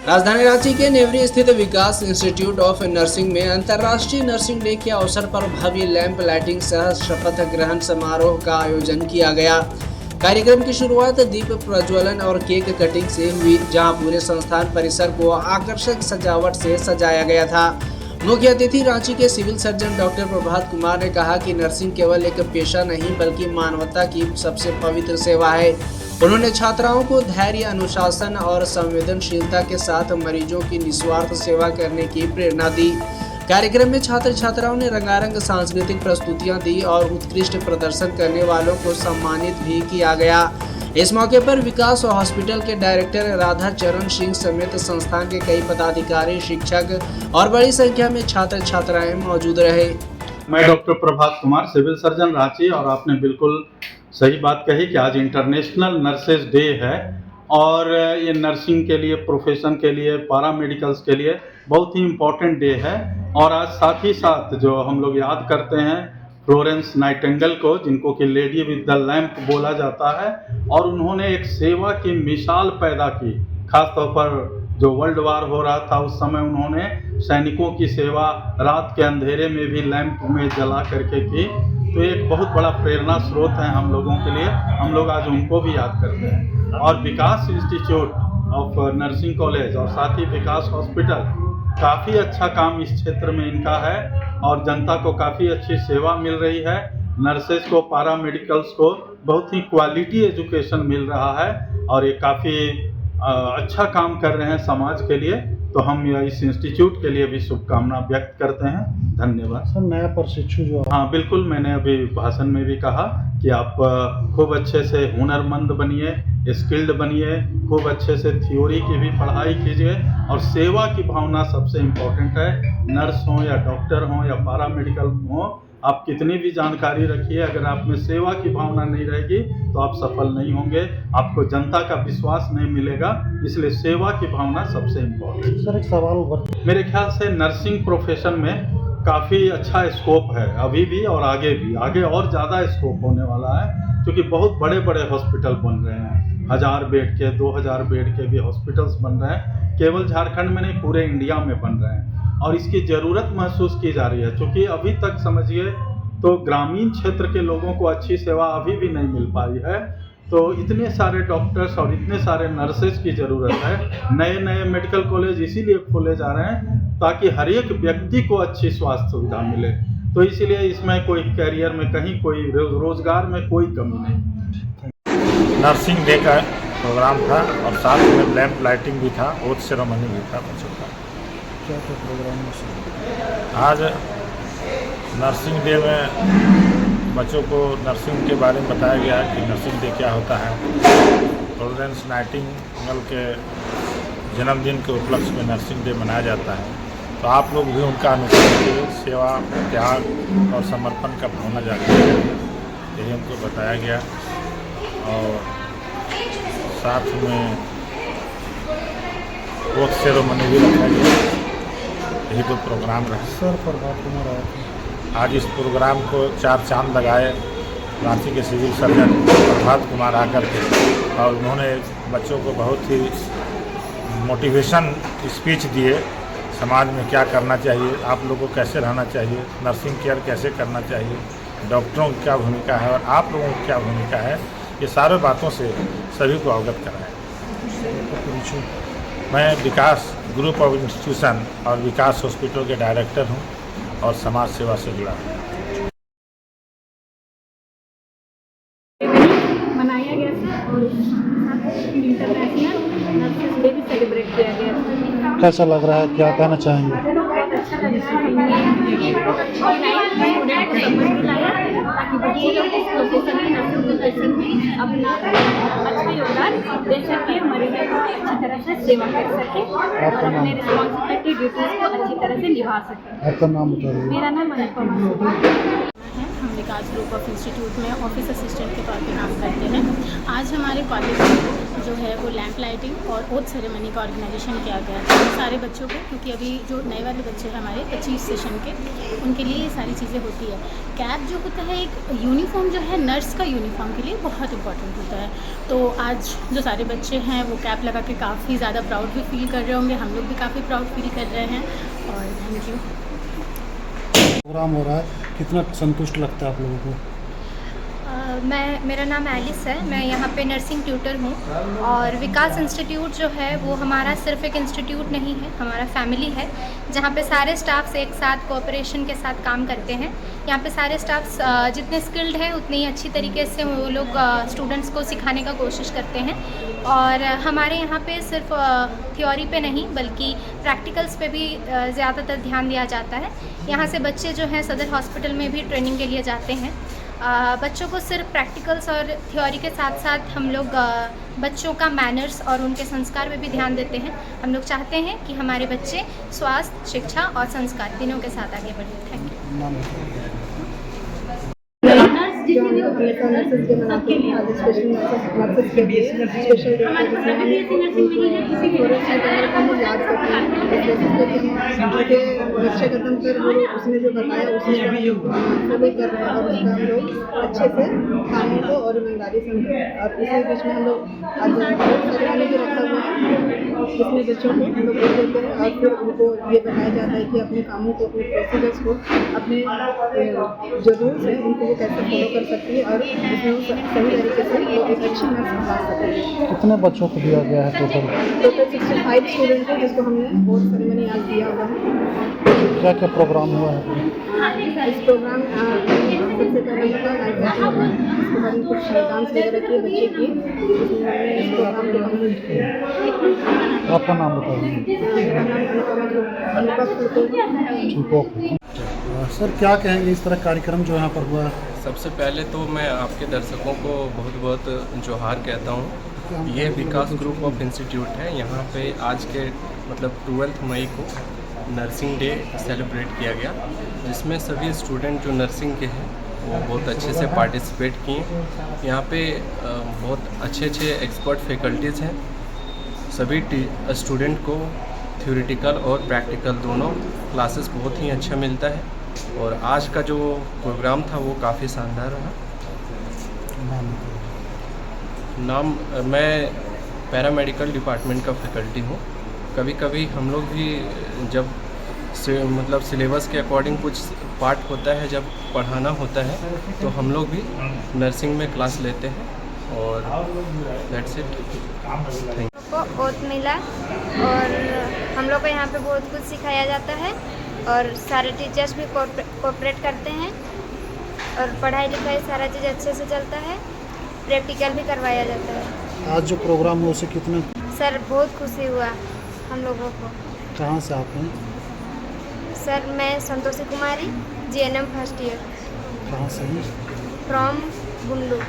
राजधानी रांची के नेवरी स्थित विकास इंस्टीट्यूट ऑफ नर्सिंग में अंतर्राष्ट्रीय नर्सिंग डे के अवसर पर भव्य लैंप लाइटिंग सह शपथ ग्रहण समारोह का आयोजन किया गया। कार्यक्रम की शुरुआत दीप प्रज्वलन और केक कटिंग से हुई, जहां पूरे संस्थान परिसर को आकर्षक सजावट से सजाया गया था। मुख्य अतिथि रांची के civil surgeon doctor Prabhat Kumar ने कहा कि नर्सिंग केवल एक पेशा नहीं बल्कि मानवता की सबसे पवित्र सेवा है। उन्होंने छात्राओं को धैर्य, अनुशासन और संवेदनशीलता के साथ मरीजों की निस्वार्थ सेवा करने की प्रेरणा दी। कार्यक्रम में छात्र छात्राओं ने रंगारंग सांस्कृतिक प्रस्तुतियां दी और उत्कृष्ट प्रदर्शन करने वालों को सम्मानित भी किया गया। इस मौके पर विकास हॉस्पिटल के डायरेक्टर राधा चरण सिंह समेत संस्थान के कई पदाधिकारी, शिक्षक और बड़ी संख्या में छात्र छात्राएं मौजूद रहे। मैं doctor Prabhat Kumar, civil surgeon Ranchi. और आपने बिल्कुल सही बात कही कि आज इंटरनेशनल नर्सेज डे है और ये नर्सिंग के लिए, प्रोफेशन के लिए, पैरामेडिकल्स के लिए बहुत ही इम्पोर्टेंट डे है। और आज साथ ही साथ जो हम लोग याद करते हैं फ्लोरेंस नाइटिंगेल को, जिनको कि लेडी विद द लैंप बोला जाता है, और उन्होंने एक सेवा की मिसाल पैदा की। खासतौर पर जो वर्ल्ड वार हो रहा था उस समय उन्होंने सैनिकों की सेवा रात के अंधेरे में भी लैंप में जला करके की। तो एक बहुत बड़ा प्रेरणा स्रोत है हम लोगों के लिए। हम लोग आज उनको भी याद करते हैं। और विकास इंस्टीट्यूट ऑफ नर्सिंग कॉलेज और साथ ही विकास हॉस्पिटल, काफ़ी अच्छा काम इस क्षेत्र में इनका है और जनता को काफ़ी अच्छी सेवा मिल रही है। नर्सेज को, पैरामेडिकल्स को बहुत ही क्वालिटी एजुकेशन मिल रहा है और ये काफ़ी अच्छा काम कर रहे हैं समाज के लिए। तो हम इस इंस्टीट्यूट के लिए भी शुभकामना व्यक्त करते हैं। धन्यवाद सर। नया प्रशिक्षु जो हाँ बिल्कुल, मैंने अभी भाषण में भी कहा कि आप खूब अच्छे से हुनरमंद बनिए, स्किल्ड बनिए, खूब अच्छे से थ्योरी की भी पढ़ाई कीजिए और सेवा की भावना सबसे इम्पोर्टेंट है। नर्स हो या डॉक्टर हो या पैरामेडिकल हो, आप कितनी भी जानकारी रखिए, अगर आप में सेवा की भावना नहीं रहेगी तो आप सफल नहीं होंगे, आपको जनता का विश्वास नहीं मिलेगा। इसलिए सेवा की भावना सबसे इम्पोर्टेंट। सर, एक सवाल मेरे ख्याल से नर्सिंग प्रोफेशन में काफ़ी अच्छा स्कोप है अभी भी और आगे भी, आगे और ज़्यादा स्कोप होने वाला है, क्योंकि बहुत बड़े बड़े हॉस्पिटल बन रहे हैं। 1000 बेड के, 2000 बेड के भी हॉस्पिटल्स बन रहे हैं। केवल झारखंड में नहीं, पूरे इंडिया में बन रहे हैं और इसकी ज़रूरत महसूस की जा रही है, क्योंकि अभी तक समझिए तो ग्रामीण क्षेत्र के लोगों को अच्छी सेवा अभी भी नहीं मिल पाई है। तो इतने सारे डॉक्टर्स और इतने सारे नर्सेज की ज़रूरत है। नए नए मेडिकल कॉलेज इसीलिए खोले जा रहे हैं ताकि हर एक व्यक्ति को अच्छी स्वास्थ्य सुविधा मिले। तो इसीलिए इसमें कोई कैरियर में कहीं कोई रोजगार में कोई कमी नहीं। नर्सिंग डे का प्रोग्राम था और साथ में लैंप लाइटिंग भी था, ओथ सेरेमनी भी था बच्चों का। क्या प्रोग्राम है? आज नर्सिंग डे में बच्चों को नर्सिंग के बारे में बताया गया कि नर्सिंग डे क्या होता है। फ्लोरेंस नाइटिंगेल के जन्मदिन के उपलक्ष्य में नर्सिंग डे मनाया जाता है। तो आप लोग भी उनका अनुसरण कीजिए, सेवा, त्याग और समर्पण का भावना जागृत करिए, यही हमको बताया गया। और साथ में ओथ सेरेमनी भी रखा गया। यही तो प्रोग्राम रहा। सर, प्रभात कुमार आए थे। आज इस प्रोग्राम को 4 चांद लगाए रांची के सिविल सर्जन प्रभात कुमार आकर के, और उन्होंने बच्चों को बहुत ही मोटिवेशन स्पीच दिए। समाज में क्या करना चाहिए, आप लोगों को कैसे रहना चाहिए, नर्सिंग केयर कैसे करना चाहिए, डॉक्टरों की क्या भूमिका है और आप लोगों की क्या भूमिका है, ये सारे बातों से सभी को अवगत कराएं। मैं विकास ग्रुप ऑफ इंस्टीट्यूशन और विकास हॉस्पिटल के डायरेक्टर हूँ और समाज सेवा से जुड़ा हूँ। मनाया गया था और इंटरनेशनल नर्सेज डे भी सेलिब्रेट किया गया। कैसा लग रहा है, क्या कहना चाहेंगे? बहुत अच्छा लग रहा है। हमने स्टूडेंट को समझ दिलाया ताकि बच्चे लोग इस प्रोफेशन में, नर्सिंग प्रोफेशन में अपना अच्छा योगदान दे सके, मरीजों की अच्छी तरह से सेवा कर सके और अपने रिस्पॉन्सिबिलिटी, ड्यूटीज़ को अच्छी तरह से निभा सके। आपका नाम बताइए। मेरा नाम अनुपमा है। हमने विकास ग्रुप ऑफ इंस्टीट्यूट में ऑफिस असिस्टेंट के तौर पे काम करते हैं। आज हमारे कॉलेज में जो है वो लैंप लाइटिंग और ओथ सेरेमनी का ऑर्गेनाइजेशन किया गया था सारे बच्चों को, क्योंकि अभी जो नए वाले बच्चे हैं हमारे 25 सेशन के, उनके लिए ये सारी चीज़ें होती है। कैप जो होता है एक यूनिफॉर्म जो है नर्स का यूनिफॉर्म के लिए बहुत इंपॉर्टेंट होता है। तो आज जो सारे बच्चे हैं वो कैप लगा के काफ़ी ज़्यादा प्राउड भी फील कर रहे होंगे, हम लोग भी काफ़ी प्राउड फील कर रहे हैं। और थैंक यू। प्रोग्राम हो रहा है, कितना संतुष्ट लगता है आप लोगों को? मेरा नाम एलिस है, मैं यहाँ पे नर्सिंग ट्यूटर हूँ। और विकास इंस्टीट्यूट जो है वो हमारा सिर्फ एक इंस्टीट्यूट नहीं है, हमारा फैमिली है, जहाँ पे सारे स्टाफ्स एक साथ कोऑपरेशन के साथ काम करते हैं। यहाँ पे सारे स्टाफ्स जितने स्किल्ड हैं उतनी ही अच्छी तरीके से वो लोग स्टूडेंट्स को सिखाने का कोशिश करते हैं। और हमारे यहाँ पे सिर्फ थ्योरी पे नहीं बल्कि प्रैक्टिकल्स पे भी ज़्यादातर ध्यान दिया जाता है। यहाँ से बच्चे जो हैं सदर हॉस्पिटल में भी ट्रेनिंग के लिए जाते हैं। बच्चों को सिर्फ प्रैक्टिकल्स और थ्योरी के साथ साथ हम लोग बच्चों का मैनर्स और उनके संस्कार पे भी ध्यान देते हैं। हम लोग चाहते हैं कि हमारे बच्चे स्वास्थ्य, शिक्षा और संस्कार तीनों के साथ आगे बढ़ें। Thank you. जो हम लोग हमेशा नर्सेज डे मनाते हैं, आज स्पेशल नर्सेज के लिए स्पेशल डे है जिसमें हम को याद करते हैं। उनके रक्षा कदम पर वो उसने जो बताया उसे फॉलो कर रहे हैं और उसका हम लोग अच्छे से कामों को और ईमानदारी से और इसी बीच में हम लोग आज सेरेमनी भी रखा हुआ है जिसमें बच्चों को हम लोग बोल देते हैं और फिर उनको ये बताया जाता है कि अपने कामों को, अपने प्रोसीजर्स को, अपने जो रूल्स हैं उनको वो कैसे फॉलो कर सकती है और उसमें वो सही तरीके से वो एक अच्छी नर्स बना सकती है। कितने बच्चों को दिया गया है टोटल 65 स्टूडेंट हैं जिसको हमने बोर्ड सेरेमनी आज दिया हुआ है। क्या क्या प्रोग्राम हुआ है? इस प्रोग्राम सबसे पहले का उसके बाद कुछ डांस वगैरह किए बच्चे की, जिसमें हमने इस प्रोग्राम को कम्प्लीट किया। आपका नाम बताइए। मेरा नाम अनुपम। सर क्या कहेंगे इस तरह कार्यक्रम जो यहाँ पर हुआ है? सबसे पहले तो मैं आपके दर्शकों को बहुत बहुत जोहार कहता हूँ। ये विकास ग्रुप ऑफ इंस्टीट्यूट है। यहाँ पे आज के मतलब 12 मई को नर्सिंग डे सेलिब्रेट किया गया, जिसमें सभी स्टूडेंट जो नर्सिंग के हैं वो बहुत अच्छे से पार्टिसिपेट किए। यहाँ पे बहुत अच्छे एक्सपर्ट फैकल्टीज़ हैं। सभी स्टूडेंट को थ्योरेटिकल और प्रैक्टिकल दोनों क्लासेस बहुत ही अच्छा मिलता है। और आज का जो प्रोग्राम था वो काफ़ी शानदार रहा। नाम मैं पैरामेडिकल डिपार्टमेंट का फैकल्टी हूँ। कभी कभी हम लोग भी जब मतलब सिलेबस के अकॉर्डिंग कुछ पार्ट होता है, जब पढ़ाना होता है तो हम लोग भी नर्सिंग में क्लास लेते हैं। और दैट्स इट। Thank you. को ओथ मिला और हम लोग को यहाँ पे बहुत कुछ सिखाया जाता है और सारे टीचर्स भी कोऑपरेट करते हैं और पढ़ाई लिखाई सारा चीज़ अच्छे से चलता है। प्रैक्टिकल भी करवाया जाता है। आज जो प्रोग्राम हुआ उसे कितने? सर बहुत खुशी हुआ हम लोगों को। कहाँ से आप हैं? सर मैं संतोषी कुमारी, GNM फर्स्ट ईयर। कहाँ से हैं? फ्रॉम गुंडू।